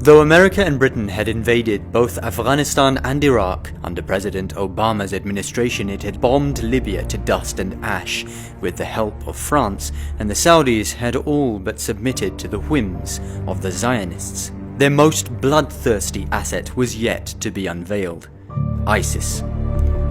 Though America and Britain had invaded both Afghanistan and Iraq, under President Obama's administration it had bombed Libya to dust and ash with the help of France, and the Saudis had all but submitted to the whims of the Zionists. Their most bloodthirsty asset was yet to be unveiled: ISIS.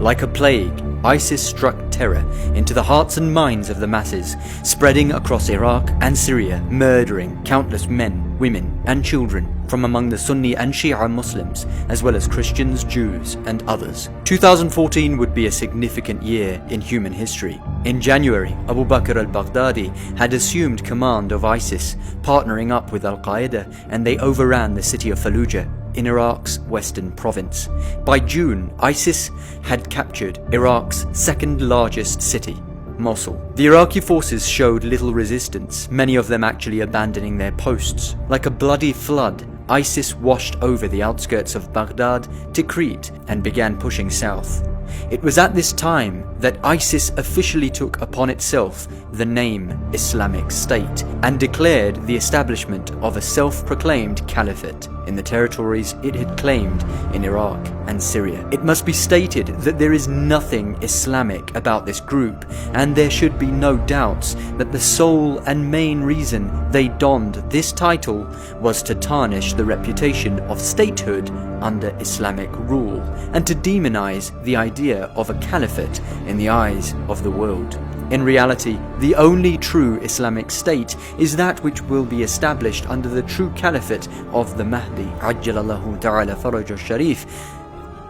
Like a plague, ISIS struck terror into the hearts and minds of the masses, spreading across Iraq and Syria, murdering countless men, women, and children from among the Sunni and Shia Muslims, as well as Christians, Jews, and others. 2014 would be a significant year in human history. In January, Abu Bakr al-Baghdadi had assumed command of ISIS, partnering up with Al-Qaeda, and they overran the city of Fallujah in Iraq's western province. By June, ISIS had captured Iraq's second largest city, Mosul. The Iraqi forces showed little resistance, many of them actually abandoning their posts. Like a bloody flood, ISIS washed over the outskirts of Baghdad to Crete and began pushing south. It was at this time that ISIS officially took upon itself the name Islamic State and declared the establishment of a self-proclaimed caliphate in the territories it had claimed in Iraq and Syria. It must be stated that there is nothing Islamic about this group, and there should be no doubts that the sole and main reason they donned this title was to tarnish the reputation of statehood under Islamic rule, and to demonize the idea of a caliphate in the eyes of the world. In reality, the only true Islamic state is that which will be established under the true caliphate of the Mahdi, Ajjalallahu Ta'ala Faraj al-Sharif,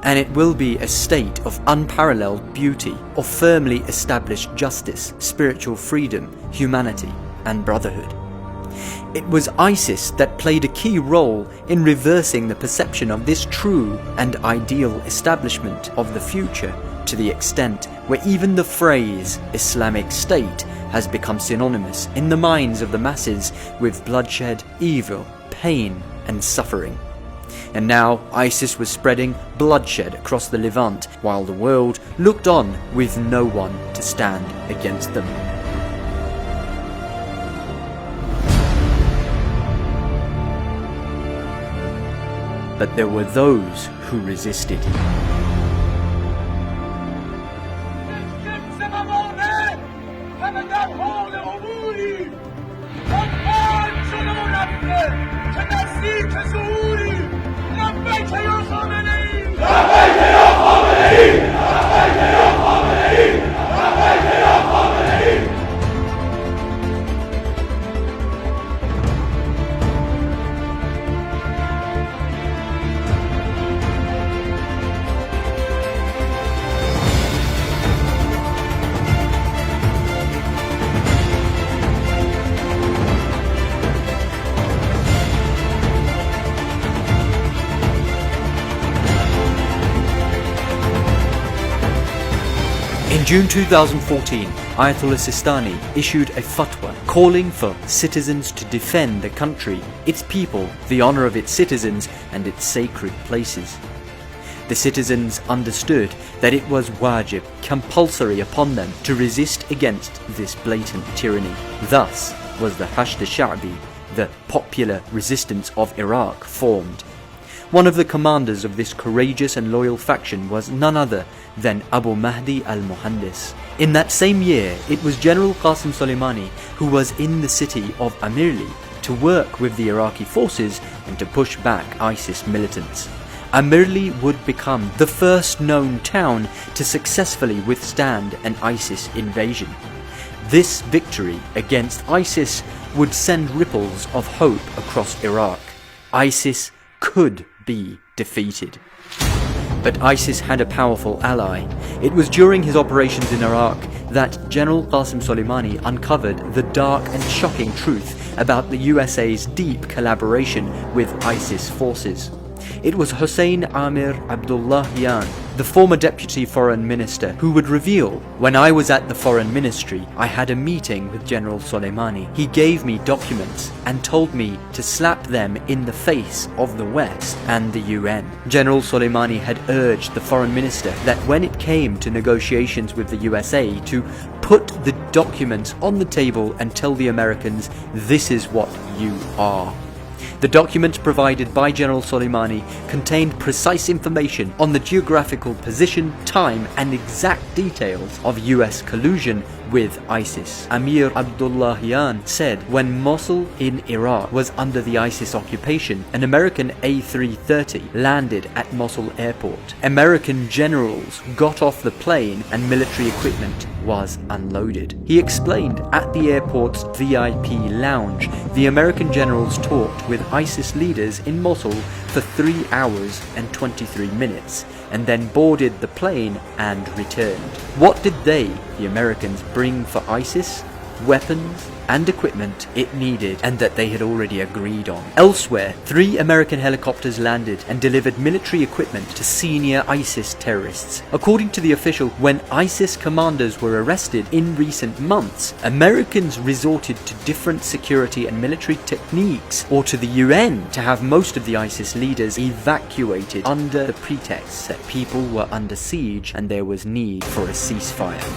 and it will be a state of unparalleled beauty, of firmly established justice, spiritual freedom, humanity, and brotherhood. It was ISIS that played a key role in reversing the perception of this true and ideal establishment of the future, to the extent where even the phrase Islamic State has become synonymous in the minds of the masses with bloodshed, evil, pain, and suffering. And now ISIS was spreading bloodshed across the Levant, while the world looked on with no one to stand against them. But there were those who resisted. In June 2014, Ayatollah Sistani issued a fatwa calling for citizens to defend the country, its people, the honor of its citizens, and its sacred places. The citizens understood that it was wajib, compulsory upon them to resist against this blatant tyranny. Thus was the Hashd al-Sha'bi, the popular resistance of Iraq, formed. One of the commanders of this courageous and loyal faction was none other than Abu Mahdi al-Muhandis. In that same year, it was General Qasim Soleimani who was in the city of Amirli to work with the Iraqi forces and to push back ISIS militants. Amirli would become the first known town to successfully withstand an ISIS invasion. This victory against ISIS would send ripples of hope across Iraq. ISIS could be defeated. But ISIS had a powerful ally. It was during his operations in Iraq that General Qasim Soleimani uncovered the dark and shocking truth about the USA's deep collaboration with ISIS forces. It was Hossein Amir Abdullahian, the former deputy foreign minister, who would reveal, "When I was at the foreign ministry, I had a meeting with General Soleimani. He gave me documents and told me to slap them in the face of the West and the UN. General Soleimani had urged the foreign minister that when it came to negotiations with the USA to put the documents on the table and tell the Americans, this is what you are. The document provided by General Soleimani contained precise information on the geographical position, time, and exact details of US collusion with ISIS. Amir Abdullahian said when Mosul in Iraq was under the ISIS occupation, an American A330 landed at Mosul airport. American generals got off the plane and military equipment was unloaded. He explained at the airport's VIP lounge, the American generals talked with ISIS leaders in Mosul for 3 hours and 23 minutes and then boarded the plane and returned. What did they, the Americans, bring for ISIS? Weapons and equipment it needed and that they had already agreed on. Elsewhere, 3 American helicopters landed and delivered military equipment to senior ISIS terrorists. According to the official, when ISIS commanders were arrested in recent months, Americans resorted to different security and military techniques or to the UN to have most of the ISIS leaders evacuated under the pretext that people were under siege and there was need for a ceasefire.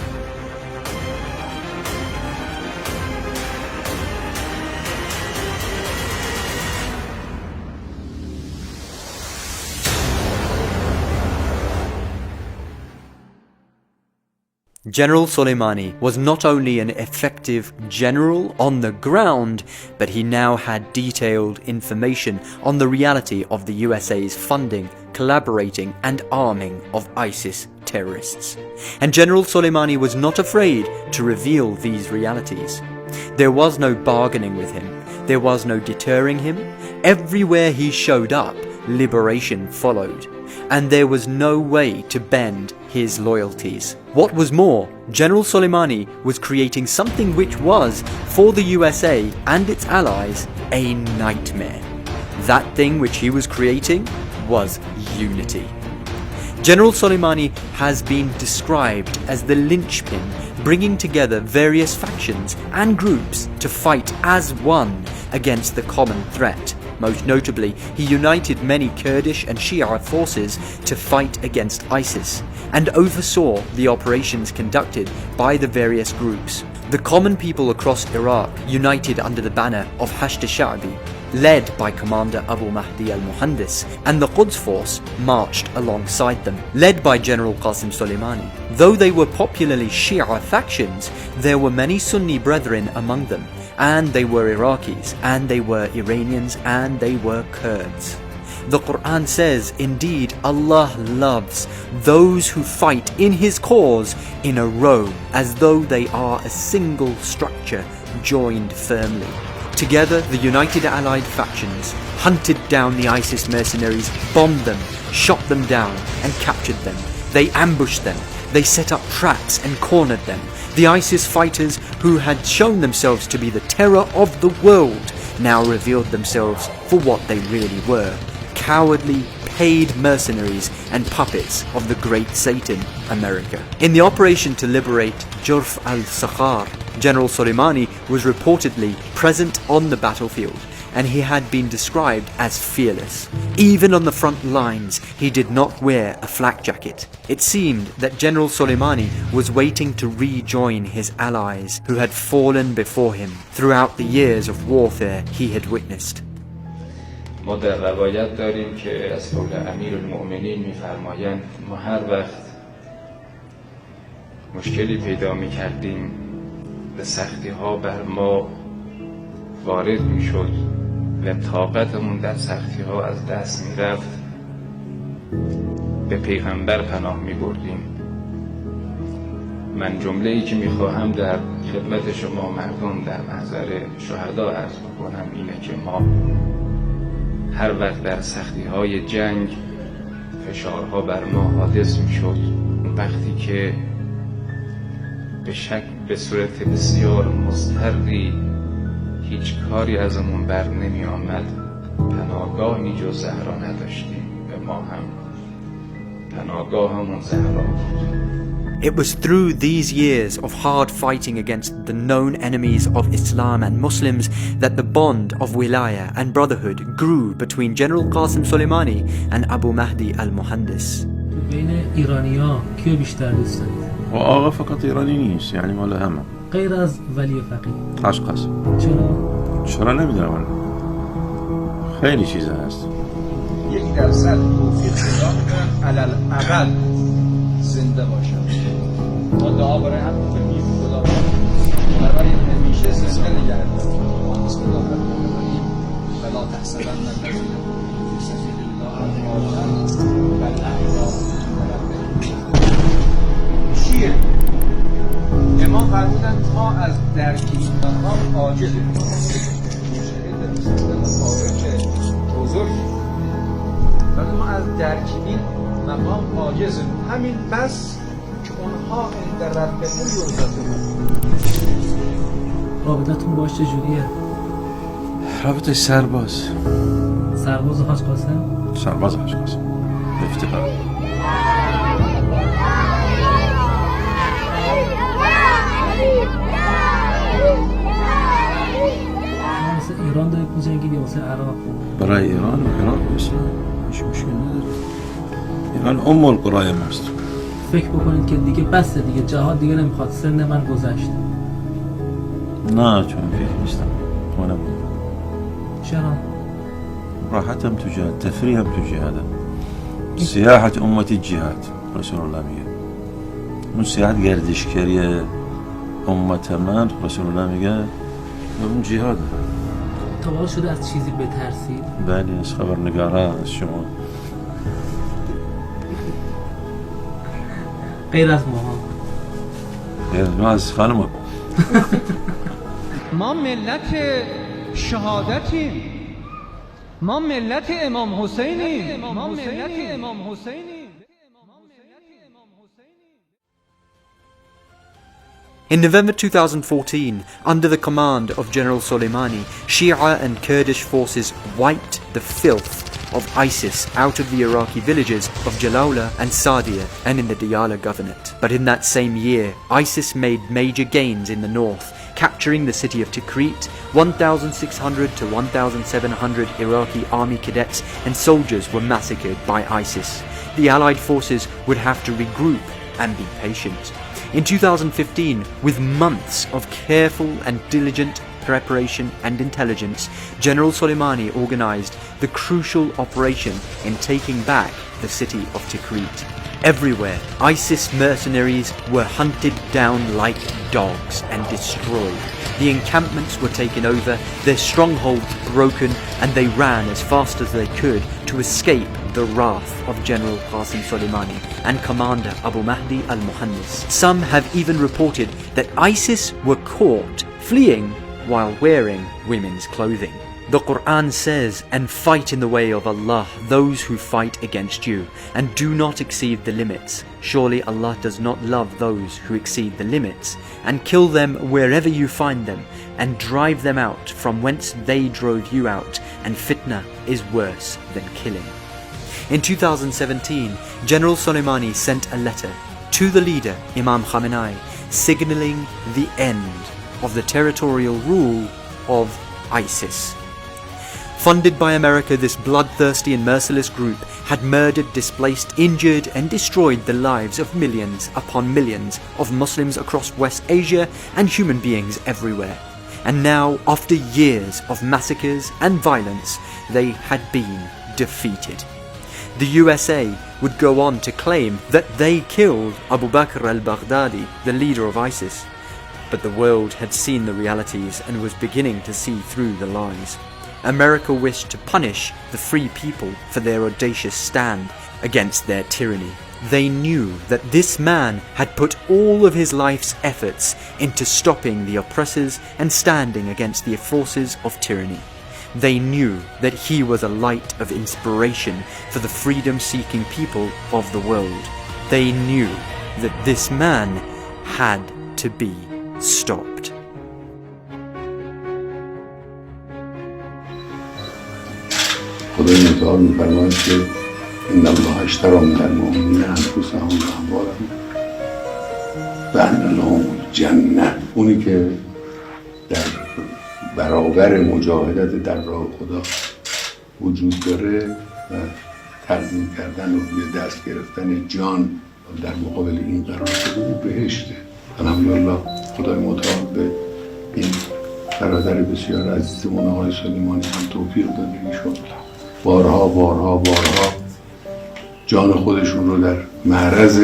General Soleimani was not only an effective general on the ground, but he now had detailed information on the reality of the USA's funding, collaborating and arming of ISIS terrorists. And General Soleimani was not afraid to reveal these realities. There was no bargaining with him. There was no deterring him. Everywhere he showed up, liberation followed. And there was no way to bend his loyalties. What was more, General Soleimani was creating something which was, for the USA and its allies, a nightmare. That thing which he was creating was unity. General Soleimani has been described as the linchpin, bringing together various factions and groups to fight as one against the common threat. Most notably, he united many Kurdish and Shia forces to fight against ISIS and oversaw the operations conducted by the various groups. The common people across Iraq united under the banner of Hashd al-Sha'bi, led by Commander Abu Mahdi al-Muhandis, and the Quds force marched alongside them, led by General Qasim Soleimani. Though they were popularly Shia factions, there were many Sunni brethren among them, and they were Iraqis, and they were Iranians, and they were Kurds. The Quran says, indeed, Allah loves those who fight in His cause in a row, as though they are a single structure joined firmly. Together, the united allied factions hunted down the ISIS mercenaries, bombed them, shot them down, and captured them. They ambushed them. They set up traps and cornered them. The ISIS fighters, who had shown themselves to be the terror of the world, now revealed themselves for what they really were: cowardly, paid mercenaries and puppets of the great Satan, America. In the operation to liberate Jurf al-Sakhar, General Soleimani was reportedly present on the battlefield, and he had been described as fearless. Even on the front lines, he did not wear a flak jacket. It seemed that General Soleimani was waiting to rejoin his allies who had fallen before him throughout the years of warfare he had witnessed. ما در روایت داریم که از قول امیرالمؤمنین می‌فرمایند ما هر وقت مشکلی پیدا می‌کردیم به سختی‌ها بر ما وارد می‌شد و طاقتمون در سختی‌ها از دست می‌رفت، به پیغمبر پناه می‌بردیم. من جمله‌ای که می‌خواهم در خدمت شما مردم در محضر شهدا عرض بکنم اینه که ما هر وقت در سختی‌های جنگ فشارها بر ما حادث می‌شد، وقتی که به صورت بسیار مضطری هیچ کاری ازمون بر نمی آمد، پناهگاهی جز زهرا نداشتیم و ما هم پناهگاهمون زهرا بود. It was through these years of hard fighting against the known enemies of Islam and Muslims that the bond of wilaya and brotherhood grew between General Qasim Soleimani and Abu Mahdi al-Muhandis. بین ایرانی‌ها کیو بیشتر دوست دارید؟ آقا فقط ایرانی نیست، یعنی مال همه. غیر از ولی فقیه. قشقاس. چرا؟ چرا نمیدونم. خیلی چیز هست. 1% توفیق پیدا میکنن علالعقل زنده باشن. ما دعا برای همون بگیم خدا برای همیشه زنده نگه دار. بسم الله الرحمن الرحیم. ولا تحسبن الذین فی سبیل الله امواتا بل احیاء چیه؟ امام فرمودن ما از درک این مقام عاجزیم. بزرگ ولی ما از درک این مقام عاجزیم. همین بس که اونها عند ربهم یرزقون. رابطتون باش چجوریه؟ رابطه سرباز حاج قاسم؟ سرباز حاج قاسم افتخار. مثل ایران دارید می‌جنگید یا مثل عراق؟ برای ایران و عراق و اسلام هیچ مشکل نداره. ایران ام القرای ماست. فکر بکنید که دیگه بسه، دیگه جهاد دیگه نمیخواد، سن من گذشت. نه چون فکر نیستم. اونم چرا؟ راحتم تو جهاد، تفریح هم تو جهادم. سیاحت امتی جهاد رسول الله میگه. اون سیاحت گردشگری امت من رسول الله میگه اون جهاد. تا حال شده از چیزی بترسید؟ بله، از خبرنگارا، از شما. غیر از ماها. غیر از ما، از خانم. ما ملت شهادتیم. ما ملت امام حسینیم. ما ملت امام حسینیم. In November 2014, under the command of General Soleimani, Shia and Kurdish forces wiped the filth of ISIS out of the Iraqi villages of Jalala and Sadia and in the Diyala Governorate. But in that same year, ISIS made major gains in the north, capturing the city of Tikrit. 1,600 to 1,700 Iraqi army cadets and soldiers were massacred by ISIS. The Allied forces would have to regroup and be patient. In 2015, with months of careful and diligent preparation and intelligence, General Soleimani organized the crucial operation in taking back the city of Tikrit. Everywhere, ISIS mercenaries were hunted down like dogs and destroyed. The encampments were taken over, their strongholds broken, and they ran as fast as they could to escape the wrath of General Qasim Soleimani and Commander Abu Mahdi al-Muhannis. Some have even reported that ISIS were caught fleeing while wearing women's clothing. The Quran says, "And fight in the way of Allah those who fight against you, and do not exceed the limits. Surely Allah does not love those who exceed the limits, and kill them wherever you find them, and drive them out from whence they drove you out, and fitna is worse than killing." In 2017, General Soleimani sent a letter to the leader, Imam Khamenei, signaling the end of the territorial rule of ISIS. Funded by America, this bloodthirsty and merciless group had murdered, displaced, injured and destroyed the lives of millions upon millions of Muslims across West Asia and human beings everywhere. And now, after years of massacres and violence, they had been defeated. The USA would go on to claim that they killed Abu Bakr al-Baghdadi, the leader of ISIS. But the world had seen the realities and was beginning to see through the lies. America wished to punish the free people for their audacious stand against their tyranny. They knew that this man had put all of his life's efforts into stopping the oppressors and standing against the forces of tyranny. They knew that he was a light of inspiration for the freedom-seeking people of the world. They knew that this man had to be stopped. خدای متعال می‌فرماید که ان الله اشتری من المؤمنین انفسهم و اموالهم بأن لهم الجنة. اونی که در برابر مجاهدت در راه خدا وجود داره و تقدیم کردن و روی دست گرفتن جان در مقابل این قرار شده، او بهشته. الحمدلله خدای متعال به این برادر بسیار عزیزمون آقای سلیمانی هم توفیق داده ایشون بارها جان خودشون رو در معرض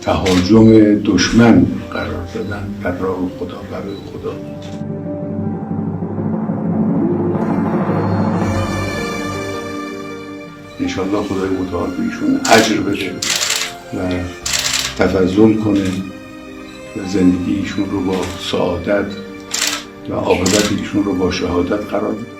تهاجم دشمن قرار دادن در راه خدا، برای خدا. انشالله خدای متعال به ایشون اجر بده و تفضل کنه و زندگی ایشون رو با سعادت و عاقبت ایشون رو با شهادت قرار بده.